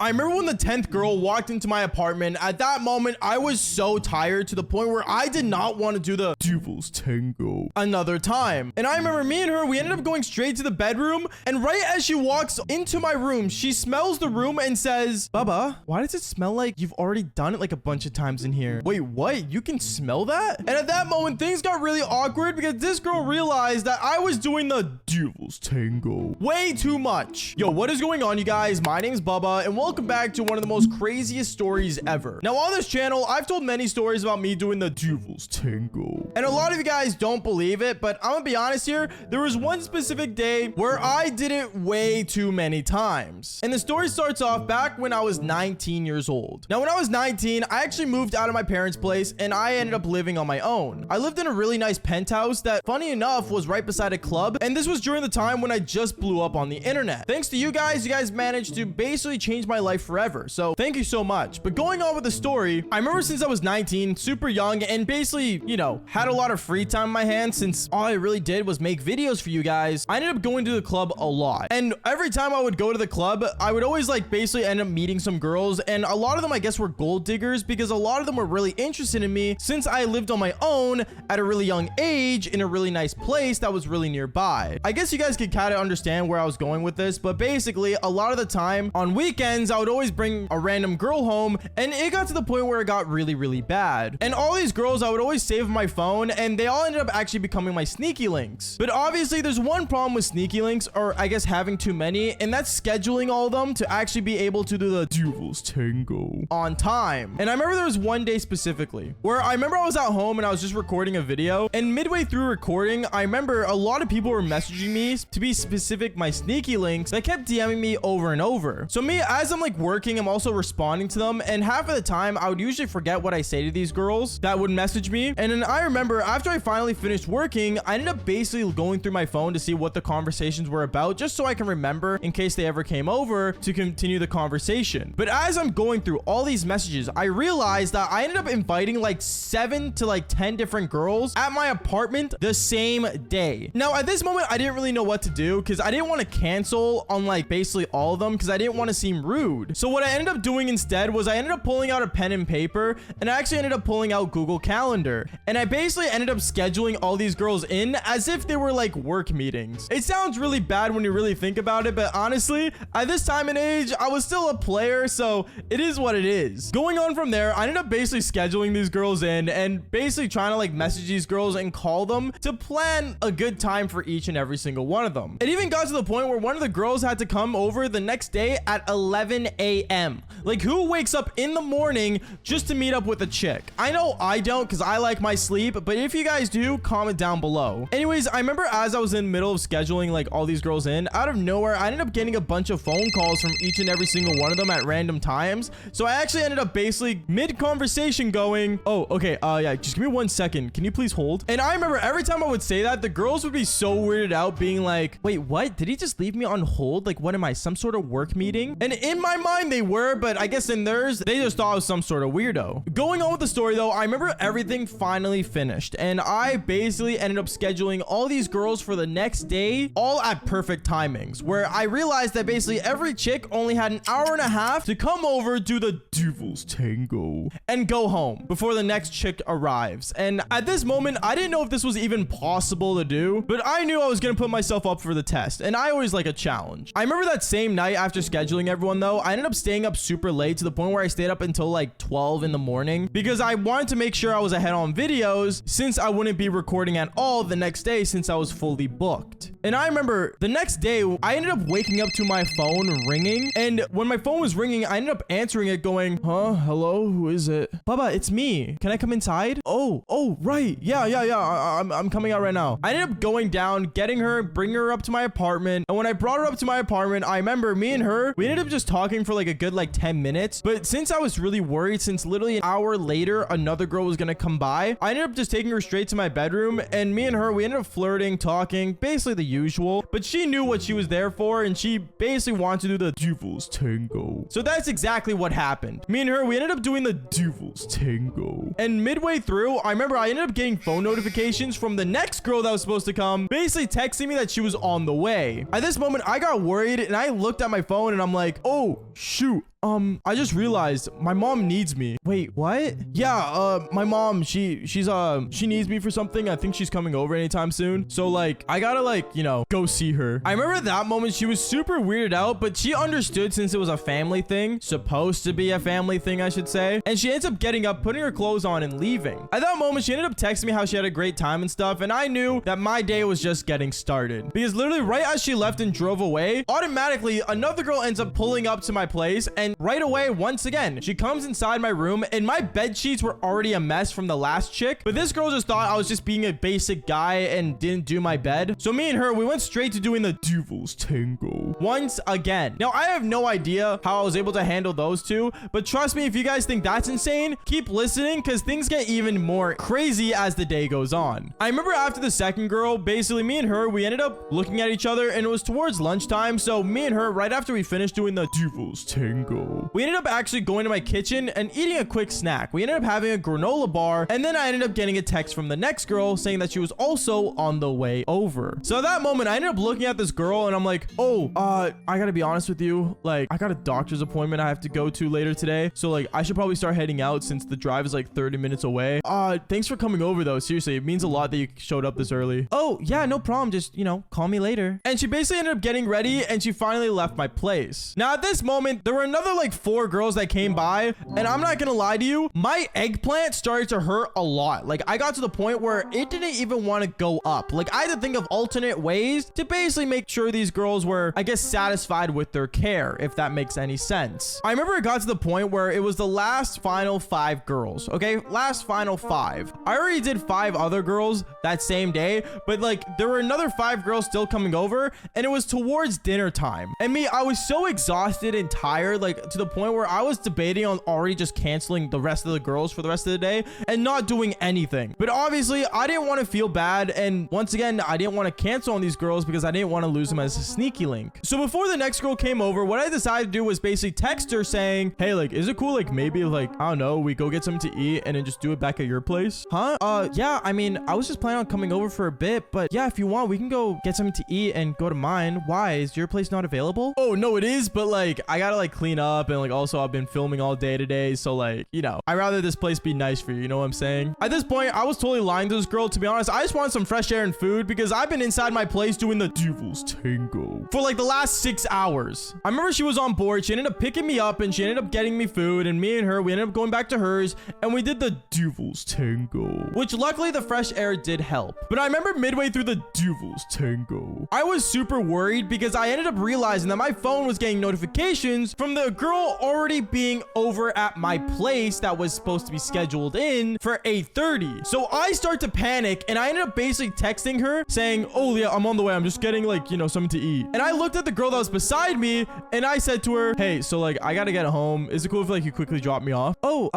I remember when the 10th girl walked into my apartment. At that moment, I was so tired to the point where I did not want to do the DEVILS TANGO another time. And I remember me and her, we ended up going straight to the bedroom. And right as she walks into my room, she smells the room and says, Baba, why does it smell like you've already done it like a bunch of times in here? Wait, what? You can smell that? And at that moment, things got really awkward because this girl realized that I was doing the DEVILS TANGO way too much. Yo, what is going on, you guys? My name's Bubba, and welcome back to one of the most craziest stories ever. Now, on this channel, I've told many stories about me doing the DEVILS TANGO. And a lot of you guys don't believe it, but I'm gonna be honest here. There was one specific day where I did it way too many times. And the story starts off back when I was 19 years old. Now, when I was 19, I actually moved out of my parents' place and I ended up living on my own. I lived in a really nice penthouse that, funny enough, was right beside a club. And this was during the time when I just blew up on the internet. Thanks to you guys managed to basically change my life forever. So thank you so much. But going on with the story, I remember since I was 19, super young, and basically, you know, had a lot of free time in my hands since all I really did was make videos for you guys. I ended up going to the club a lot. And every time I would go to the club, I would always like basically end up meeting some girls. And a lot of them, I guess, were gold diggers because a lot of them were really interested in me since I lived on my own at a really young age in a really nice place that was really nearby. I guess you guys could kind of understand where I was going with this, but basically a lot of the time on weekends, I would always bring a random girl home, and it got to the point where it got really, really bad. And all these girls I would always save on my phone, and they all ended up actually becoming my sneaky links. But obviously there's one problem with sneaky links, or I guess having too many, and that's scheduling all of them to actually be able to do the DEVILS TANGO on time. And I remember there was one day specifically where I remember I was at home and I was just recording a video, and midway through recording, I remember a lot of people were messaging me, to be specific, my sneaky links. They kept DMing me over and over. So me, as I'm like working, I'm also responding to them, and half of the time I would usually forget what I say to these girls that would message me. And then I remember after I finally finished working, I ended up basically going through my phone to see what the conversations were about, just so I can remember in case they ever came over to continue the conversation. But as I'm going through all these messages, I realized that I ended up inviting like 7 to like 10 different girls at my apartment the same day. Now at this moment, I didn't really know what to do because I didn't want to cancel on like basically all of them because I didn't want to seem rude. So what I ended up doing instead was I ended up pulling out a pen and paper, and I actually ended up pulling out Google Calendar, and I basically ended up scheduling all these girls in as if they were like work meetings. It sounds really bad when you really think about it, but honestly, at this time and age, I was still a player, so it is what it is. Going on from there, I ended up basically scheduling these girls in and basically trying to like message these girls and call them to plan a good time for each and every single one of them. It even got to the point where one of the girls had to come over the next day at 11 a.m. Like, who wakes up in the morning just to meet up with a chick? I know I don't because I like my sleep, but if you guys do, comment down below. Anyways, I remember as I was in the middle of scheduling like all these girls in, out of nowhere, I ended up getting a bunch of phone calls from each and every single one of them at random times. So I actually ended up basically mid-conversation going, oh, okay, yeah, just give me 1 second. Can you please hold? And I remember every time I would say that, the girls would be so weirded out being like, wait, what? Did he just leave me on hold? Like, what am I, some sort of work meeting? And in my mind, they were, but I guess in theirs, they just thought I was some sort of weirdo. Going on with the story though, I remember everything finally finished, and I basically ended up scheduling all these girls for the next day, all at perfect timings, where I realized that basically every chick only had an hour and a half to come over, do the DEVILS TANGO, and go home before the next chick arrives. And at this moment, I didn't know if this was even possible to do, but I knew I was gonna put myself up for the test, and I always like a challenge. I remember that same night after scheduling everyone though, I ended up staying up super late to the point where I stayed up until like 12 in the morning because I wanted to make sure I was ahead on videos since I wouldn't be recording at all the next day since I was fully booked. And I remember the next day, I ended up waking up to my phone ringing, and when my phone was ringing, I ended up answering it going, huh, hello, who is it? Baba, it's me. Can I come inside? Oh, right. Yeah. I'm coming out right now. I ended up going down, getting her, bringing her up to my apartment. And when I brought her up to my apartment, I remember me and her, we ended up just talking for like a good like 10 minutes. But since I was really worried, since literally an hour later, another girl was going to come by, I ended up just taking her straight to my bedroom. And me and her, we ended up flirting, talking, basically the usual. But she knew what she was there for, and she basically wanted to do the DEVILS TANGO. So that's exactly what happened. Me and her, we ended up doing the DEVILS TANGO. And midway through, I remember I ended up getting phone notifications from the next girl that was supposed to come, basically texting me that she was on the way. At this moment, I got worried and I looked at my phone and I'm like, oh, shoot. I just realized my mom needs me. Wait, what? Yeah, my mom, she needs me for something. I think she's coming over anytime soon. So like, I gotta like, you know, go see her. I remember at that moment she was super weirded out, but she understood since it was a family thing, supposed to be a family thing, I should say. And she ends up getting up, putting her clothes on and leaving. At that moment, she ended up texting me how she had a great time and stuff. And I knew that my day was just getting started because literally right as she left and drove away, automatically another girl ends up pulling up to my place. And right away, once again, she comes inside my room and my bed sheets were already a mess from the last chick. But this girl just thought I was just being a basic guy and didn't do my bed. So me and her, we went straight to doing the DEVILS TANGO once again. Now, I have no idea how I was able to handle those two, but trust me, if you guys think that's insane, keep listening because things get even more crazy as the day goes on. I remember after the second girl, basically me and her, we ended up looking at each other and it was towards lunchtime. So me and her, right after we finished doing the DEVILS TANGO, we ended up actually going to my kitchen and eating a quick snack. We ended up having a granola bar and then I ended up getting a text from the next girl saying that she was also on the way over. So at that moment, I ended up looking at this girl and I'm like, oh, I gotta be honest with you. Like, I got a doctor's appointment I have to go to later today. So like, I should probably start heading out since the drive is like 30 minutes away. Thanks for coming over though. Seriously, it means a lot that you showed up this early. Oh, yeah, no problem. Just, you know, call me later. And she basically ended up getting ready and she finally left my place. Now at this moment, there were another like 4 girls that came by and I'm not gonna lie to you, my eggplant started to hurt a lot. Like, I got to the point where it didn't even want to go up. Like, I had to think of alternate ways to basically make sure these girls were, I guess, satisfied with their care, if that makes any sense. I remember it got to the point where it was the last final 5 girls, okay? Last final 5. I already did 5 other girls that same day, but like, there were another 5 girls still coming over and it was towards dinner time. And me, I was so exhausted and tired, like to the point where I was debating on already just canceling the rest of the girls for the rest of the day and not doing anything. But obviously, I didn't want to feel bad. And once again, I didn't want to cancel on these girls because I didn't want to lose them as a sneaky link. So before the next girl came over, what I decided to do was basically text her saying, hey, like, is it cool? Like, maybe like, I don't know, we go get something to eat and then just do it back at your place? Huh? Yeah, I mean, I was just planning on coming over for a bit, but yeah, if you want, we can go get something to eat and go to mine. Why? Is your place not available? Oh, no, it is. But like, I gotta like clean up and like, also I've been filming all day today. So like, you know, I'd rather this place be nice for you. You know what I'm saying? At this point, I was totally lying to this girl. To be honest, I just wanted some fresh air and food because I've been inside my place doing the DEVILS TANGO for like the last 6 hours. I remember she was on board. She ended up picking me up and she ended up getting me food, and me and her, we ended up going back to hers and we did the DEVILS TANGO, which luckily the fresh air did help. But I remember midway through the DEVILS TANGO, I was super worried because I ended up realizing that my phone was getting notifications from the girl already being over at my place that was supposed to be scheduled in for 8:30. So I start to panic and I ended up basically texting her saying, oh yeah, I'm on the way. I'm just getting like, you know, something to eat. And I looked at the girl that was beside me and I said to her, hey, so like, I gotta get home. Is it cool if like you quickly drop me off? Oh,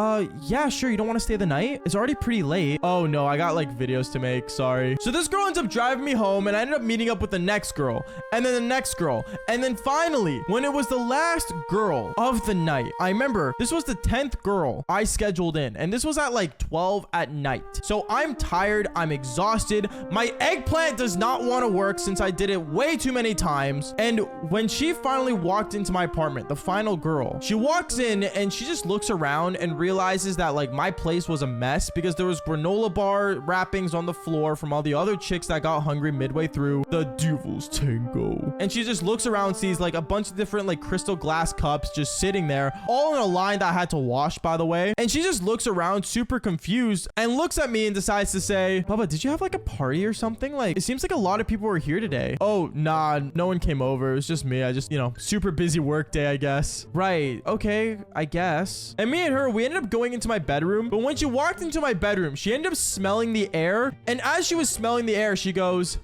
yeah, sure. You don't want to stay the night? It's already pretty late. Oh no, I got like videos to make. Sorry. So this girl ends up driving me home and I ended up meeting up with the next girl and then the next girl. And then finally, when it was the last girl of the night, I remember this was the 10th girl I scheduled in and this was at like 12 at night. So I'm tired. I'm exhausted. My eggplant does not want to work since I did it way too many times. And when she finally walked into my apartment, the final girl, she walks in and she just looks around and realizes that like my place was a mess because there was granola bar wrappings on the floor from all the other chicks that got hungry midway through the DEVILS TANGO. And she just looks around, sees like a bunch of different like crystal glass cups just sitting there, all in a line that I had to wash, by the way. And she just looks around super confused and looks at me and decides to say, Baba, did you have like a party or something? Like, it seems like a lot of people were here today. Oh, nah, no one came over. It was just me. I just, you know, super busy work day, I guess. Right. Okay, I guess. And me and her, we ended up going into my bedroom. But when she walked into my bedroom, she ended up smelling the air. And as she was smelling the air, she goes,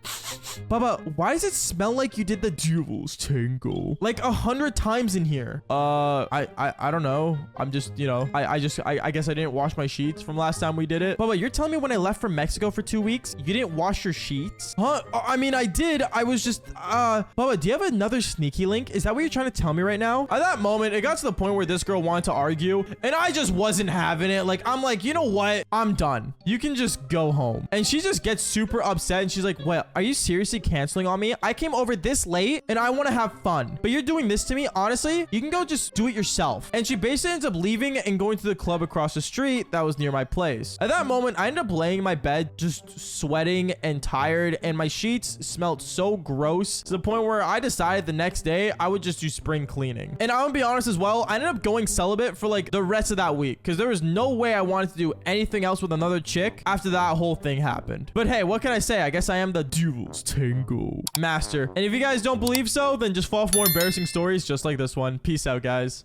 Baba, why does it smell like you did the DEVILS TANGO like 100 times in here? I don't know. I'm just, you know, I guess I didn't wash my sheets from last time we did it. Baba, you're telling me when I left for Mexico for 2 weeks, you didn't wash your sheets? Huh? I mean, I did. I was just, Baba, do you have another sneaky link? Is that what you're trying to tell me right now? At that moment, it got to the point where this girl wanted to argue and I just wasn't having it. Like, I'm like, you know what? I'm done. You can just go home. And she just gets super upset and she's like, what? Are you seriously canceling on me? I came over this late and I want to have fun, but you're doing this to me? Honestly, you can go about just do it yourself? And she basically ends up leaving and going to the club across the street that was near my place. At that moment, I ended up laying in my bed, just sweating and tired, and my sheets smelled so gross to the point where I decided the next day I would just do spring cleaning. And I'm gonna be honest as well, I ended up going celibate for like the rest of that week because there was no way I wanted to do anything else with another chick after that whole thing happened. But hey, what can I say? I guess I am the Devil's Tango master. And if you guys don't believe so, then just follow for more embarrassing stories just like this one. Peace out, guys.